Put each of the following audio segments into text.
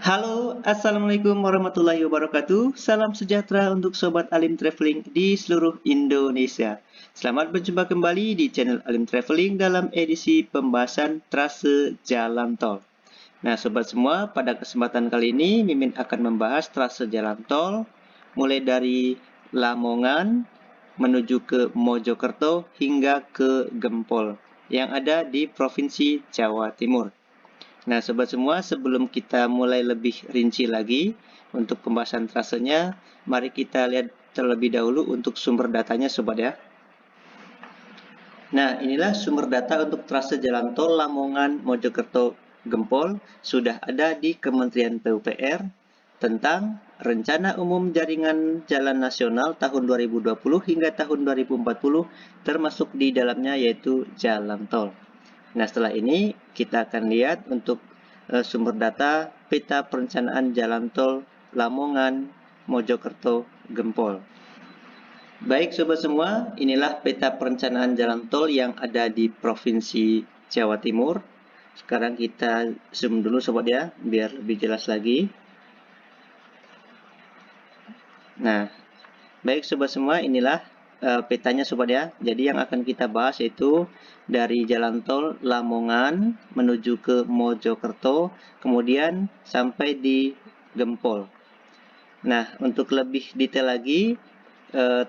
Halo, Assalamualaikum warahmatullahi wabarakatuh. Salam sejahtera untuk Sobat Alim Traveling di seluruh Indonesia. Selamat berjumpa kembali di channel Alim Traveling dalam edisi pembahasan trase jalan tol. Nah, Sobat semua, pada kesempatan kali ini Mimin akan membahas trase jalan tol mulai dari Lamongan menuju ke Mojokerto hingga ke Gempol yang ada di Provinsi Jawa Timur. Nah, Sobat semua, sebelum kita mulai lebih rinci lagi untuk pembahasan trasenya, mari kita lihat terlebih dahulu untuk sumber datanya, Sobat ya. Nah, inilah sumber data untuk trase jalan tol Lamongan Mojokerto Gempol sudah ada di Kementerian PUPR tentang Rencana Umum Jaringan Jalan Nasional tahun 2020 hingga tahun 2040 termasuk di dalamnya yaitu jalan tol. Nah, setelah ini kita akan lihat untuk sumber data peta perencanaan jalan tol Lamongan, Mojokerto, Gempol. Baik Sobat semua, inilah peta perencanaan jalan tol yang ada di Provinsi Jawa Timur. Sekarang kita zoom dulu Sobat ya, biar lebih jelas lagi. Nah, baik Sobat semua, inilah petanya Sobat ya. Jadi yang akan kita bahas yaitu dari jalan tol Lamongan menuju ke Mojokerto, kemudian sampai di Gempol. Nah, untuk lebih detail lagi,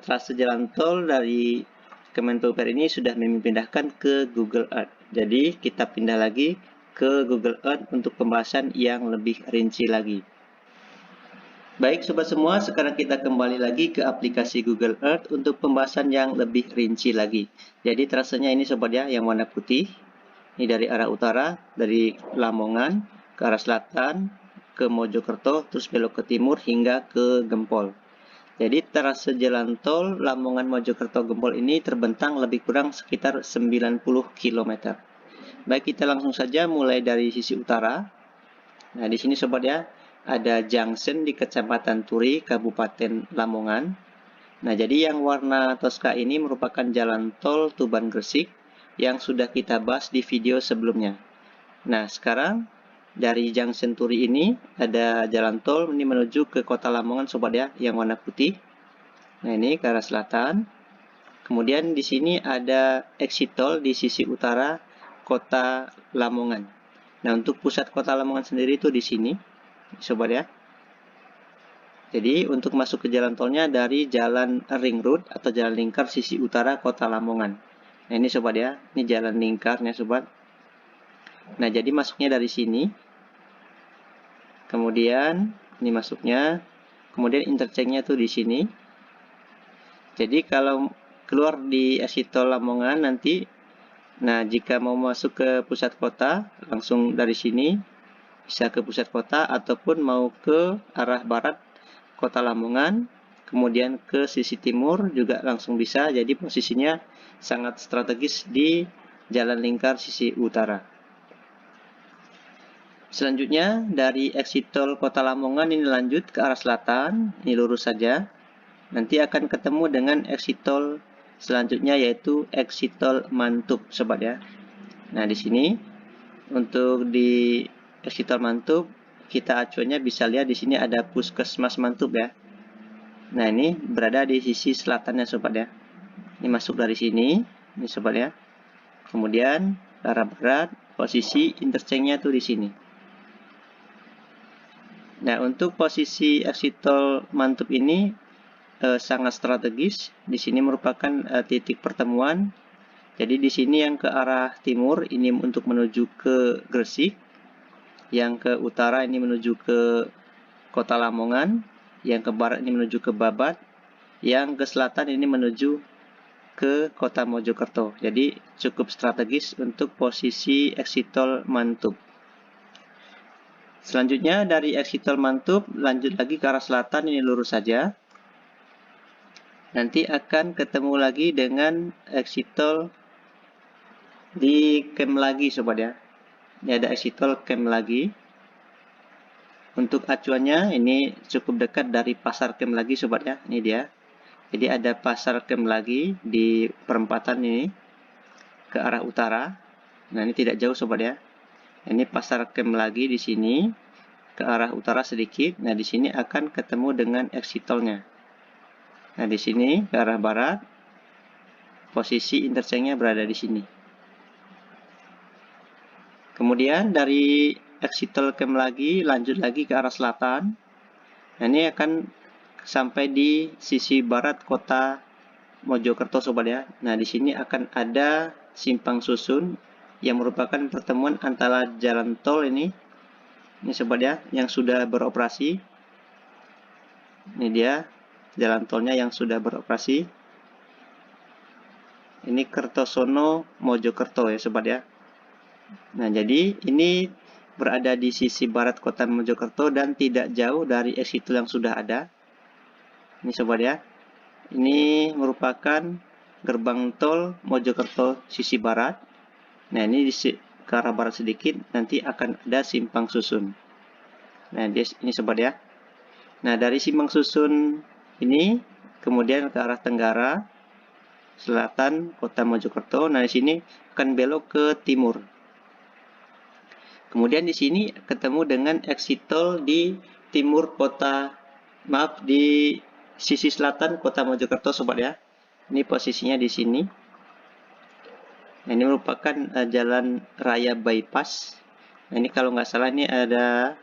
trase jalan tol dari Kemen PUPR ini sudah memindahkan ke Google Earth. Jadi kita pindah lagi ke Google Earth untuk pembahasan yang lebih rinci lagi. Baik Sobat semua, sekarang kita kembali lagi ke aplikasi Google Earth untuk pembahasan yang lebih rinci lagi. Jadi trasenya ini Sobat ya, yang warna putih. Ini dari arah utara, dari Lamongan ke arah selatan, ke Mojokerto, terus belok ke timur hingga ke Gempol. Jadi trase jalan tol Lamongan Mojokerto Gempol ini terbentang lebih kurang sekitar 90 km. Baik, kita langsung saja mulai dari sisi utara. Nah, di sini Sobat ya, ada junction di Kecamatan Turi, Kabupaten Lamongan. Nah, jadi yang warna toska ini merupakan jalan tol Tuban Gresik yang sudah kita bahas di video sebelumnya. Nah, sekarang dari junction Turi ini ada jalan tol ini menuju ke Kota Lamongan Sobat ya, yang warna putih. Nah, ini ke arah selatan. Kemudian di sini ada exit tol di sisi utara Kota Lamongan. Nah, untuk pusat Kota Lamongan sendiri itu di sini. Sobat ya. Jadi untuk masuk ke jalan tolnya dari jalan ring road atau jalan lingkar sisi utara Kota Lamongan. Nah, ini Sobat ya, ini jalan lingkarnya Sobat. Nah, jadi masuknya dari sini. Kemudian ini masuknya. Kemudian interchange-nya tuh di sini. Jadi kalau keluar di exit tol Lamongan nanti, nah jika mau masuk ke pusat kota langsung dari sini bisa ke pusat kota ataupun mau ke arah barat Kota Lamongan, kemudian ke sisi timur juga langsung bisa. Jadi posisinya sangat strategis di jalan lingkar sisi utara. Selanjutnya dari exit tol Kota Lamongan ini lanjut ke arah selatan, ini lurus saja. Nanti akan ketemu dengan exit tol selanjutnya yaitu exit tol Mantub Sobat ya. Nah, di sini untuk di exit tol Mantub kita acuannya bisa lihat di sini ada Puskesmas Mantub ya. Nah, ini berada di sisi selatannya Sobat ya. Ini masuk dari sini, ini Sobat ya. Kemudian ke arah barat, posisi interchange-nya tuh di sini. Nah, untuk posisi exit tol Mantub ini sangat strategis. Di sini merupakan titik pertemuan. Jadi di sini yang ke arah timur ini untuk menuju ke Gresik, yang ke utara ini menuju ke Kota Lamongan, yang ke barat ini menuju ke Babat, yang ke selatan ini menuju ke Kota Mojokerto. Jadi cukup strategis untuk posisi exit tol Mantub. Selanjutnya dari exit tol Mantub lanjut lagi ke arah selatan, ini lurus saja. Nanti akan ketemu lagi dengan exit tol di Kem Lagi Sobat ya. Ini ada exit tol Kem Lagi. Untuk acuannya ini cukup dekat dari Pasar Kem Lagi Sobat ya. Ini dia. Jadi ada Pasar Kem Lagi di perempatan ini ke arah utara. Nah, ini tidak jauh Sobat ya. Ini Pasar Kem Lagi di sini. ke arah utara sedikit. Nah, di sini akan ketemu dengan exit tolnya. Nah, di sini ke arah barat, posisi interchange-nya berada di sini. Kemudian dari exit tol Kem lagi, lanjut lagi ke arah selatan. Nah, ini akan sampai di sisi barat kota Mojokerto, sobat ya. Nah, di sini akan ada simpang susun yang merupakan pertemuan antara jalan tol ini sobat ya, yang sudah beroperasi. Ini dia jalan tolnya yang sudah beroperasi. Ini Kertosono Mojokerto ya sobat ya. Nah, jadi ini berada di sisi barat kota Mojokerto dan tidak jauh dari exit tol yang sudah ada. Ini sobat ya. Ini merupakan gerbang tol Mojokerto sisi barat. Nah, ini ke arah barat sedikit nanti akan ada simpang susun. Nah, ini sobat ya. Nah, dari simpang susun ini kemudian ke arah tenggara selatan kota Mojokerto. Nah, di sini akan belok ke timur. Kemudian di sini ketemu dengan exit tol di timur kota, di sisi selatan kota Mojokerto sobat ya. Ini posisinya di sini. Nah, ini merupakan jalan raya bypass. Nah, ini kalau nggak salah ini ada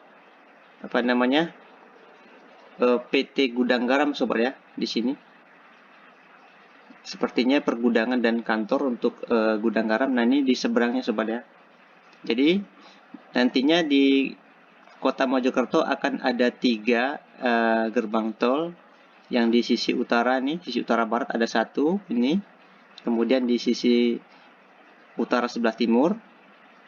apa namanya, PT Gudang Garam sobat ya di sini. Sepertinya pergudangan dan kantor untuk gudang garam. Nah, ini di seberangnya sobat ya. Jadi nantinya di kota Mojokerto akan ada 3 gerbang tol. Yang di sisi utara nih, sisi utara barat ada 1 ini. Kemudian di sisi utara sebelah timur,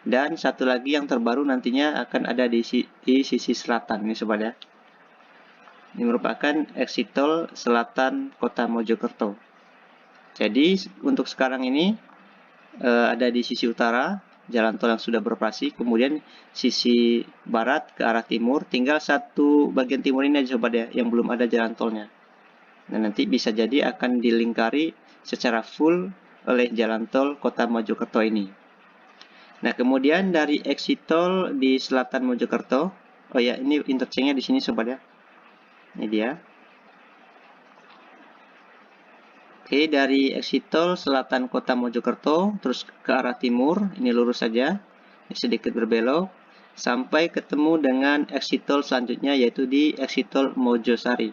dan 1 lagi yang terbaru nantinya akan ada di sisi selatan ini sobat ya. Ini merupakan exit tol selatan kota Mojokerto. Jadi untuk sekarang ini ada di sisi utara jalan tol yang sudah beroperasi, kemudian sisi barat ke arah timur, tinggal 1 bagian timur ini aja sobat ya yang belum ada jalan tolnya. Nah, nanti bisa jadi akan dilingkari secara full oleh jalan tol kota Mojokerto ini. Nah, kemudian dari exit tol di selatan Mojokerto, oh ya, ini interchange-nya di sini sobat ya. Ini dia. Oke, dari exit tol selatan kota Mojokerto terus ke arah timur, ini lurus saja, ini sedikit berbelok sampai ketemu dengan exit tol selanjutnya yaitu di exit tol Mojosari.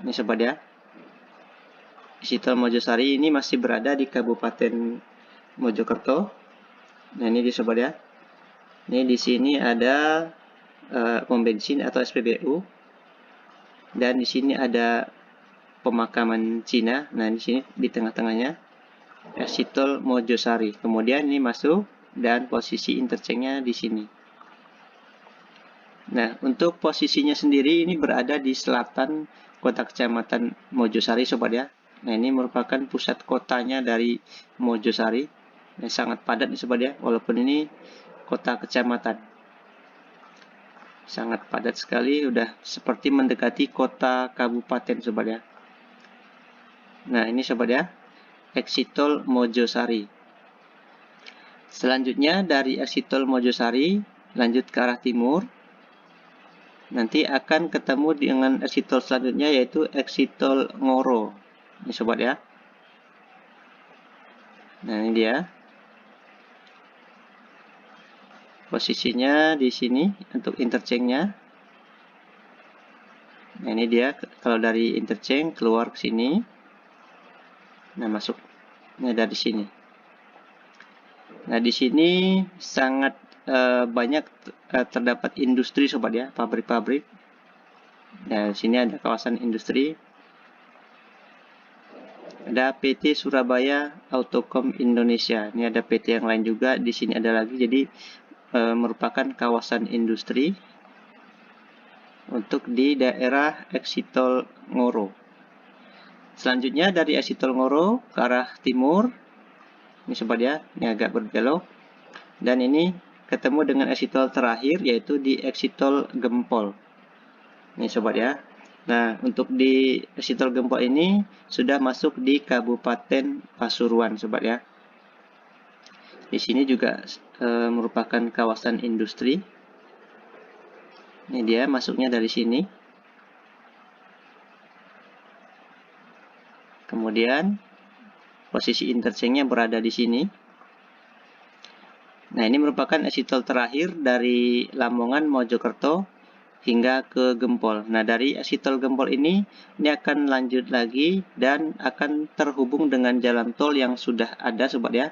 Ini sobat ya. Exit tol Mojosari ini masih berada di Kabupaten Mojokerto. Nah, ini di sobat ya. Ini di sini ada pom bensin atau SPBU. Dan di sini ada pemakaman Cina. Nah, di sini di tengah-tengahnya exit tol Mojosari. Kemudian ini masuk dan posisi interchange-nya di sini. Nah, untuk posisinya sendiri ini berada di selatan kota kecamatan Mojosari sobat ya. Nah, ini merupakan pusat kotanya dari Mojosari. Nah, sangat padat nih sobat ya, walaupun ini kota kecamatan. Sangat padat sekali, udah seperti mendekati kota kabupaten sobat ya. Nah, ini sobat ya, exit tol Mojosari. Selanjutnya dari exit tol Mojosari lanjut ke arah timur. Nanti akan ketemu dengan exit tol selanjutnya yaitu exit tol Ngoro. Ini sobat ya. Nah, ini dia. Posisinya di sini untuk interchange-nya. Nah, ini dia kalau dari interchange keluar ke sini. Nah, masuk. Ini dari sini. Nah, di sini sangat banyak terdapat industri sobat ya, pabrik-pabrik. Nah, di sini ada kawasan industri. Ada PT Surabaya Autocom Indonesia. Ini ada PT yang lain juga. Di sini ada lagi. Jadi merupakan kawasan industri untuk di daerah exit tol Ngoro. Selanjutnya dari exit tol Ngoro ke arah timur. Ini sobat ya, ini agak berbelok. Dan ini ketemu dengan exit tol terakhir yaitu di exit tol Gempol. Ini sobat ya. Nah, untuk di exit tol Gempol ini sudah masuk di Kabupaten Pasuruan sobat ya. Di sini juga merupakan kawasan industri. Ini dia masuknya dari sini. Kemudian posisi interchange-nya berada di sini. Nah, ini merupakan exit tol terakhir dari Lamongan Mojokerto hingga ke Gempol. Nah, dari exit tol Gempol ini akan lanjut lagi dan akan terhubung dengan jalan tol yang sudah ada, sobat ya.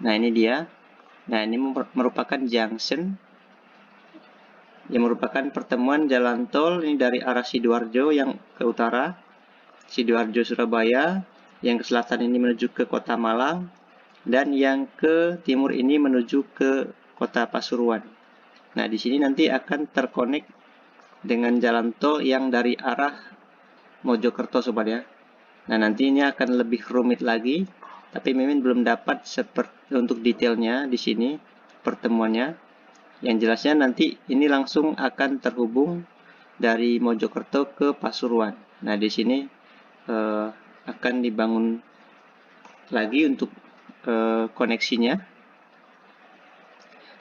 Nah, ini dia. Nah, ini merupakan junction yang merupakan pertemuan jalan tol ini dari arah Sidoarjo yang ke utara, Sidoarjo Surabaya, yang ke selatan ini menuju ke Kota Malang, dan yang ke timur ini menuju ke Kota Pasuruan. Nah, di sini nanti akan terkonek dengan jalan tol yang dari arah Mojokerto, sobat ya. Nah, nanti ini akan lebih rumit lagi, tapi Mimin belum dapat untuk detailnya di sini pertemuannya. Yang jelasnya nanti ini langsung akan terhubung dari Mojokerto ke Pasuruan. Nah, di sini akan dibangun lagi untuk koneksinya.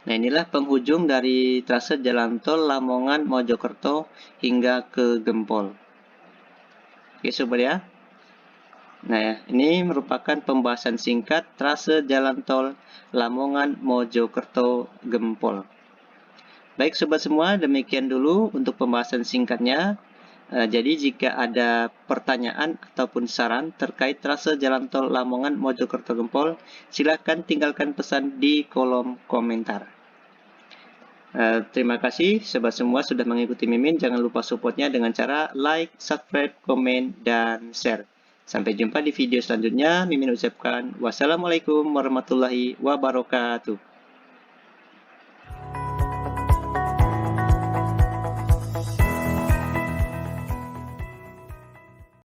Nah, inilah penghujung dari trase jalan tol Lamongan Mojokerto hingga ke Gempol. Oke, sobat ya. Nah, ini merupakan pembahasan singkat trase jalan tol Lamongan Mojokerto Gempol. Baik sobat semua, demikian dulu untuk pembahasan singkatnya. Jadi jika ada pertanyaan ataupun saran terkait trase jalan tol Lamongan Mojokerto Gempol, silakan tinggalkan pesan di kolom komentar. Terima kasih sobat semua sudah mengikuti Mimin. Jangan lupa supportnya dengan cara like, subscribe, komen, dan share. Sampai jumpa di video selanjutnya. Mimin ucapkan wassalamualaikum warahmatullahi wabarakatuh.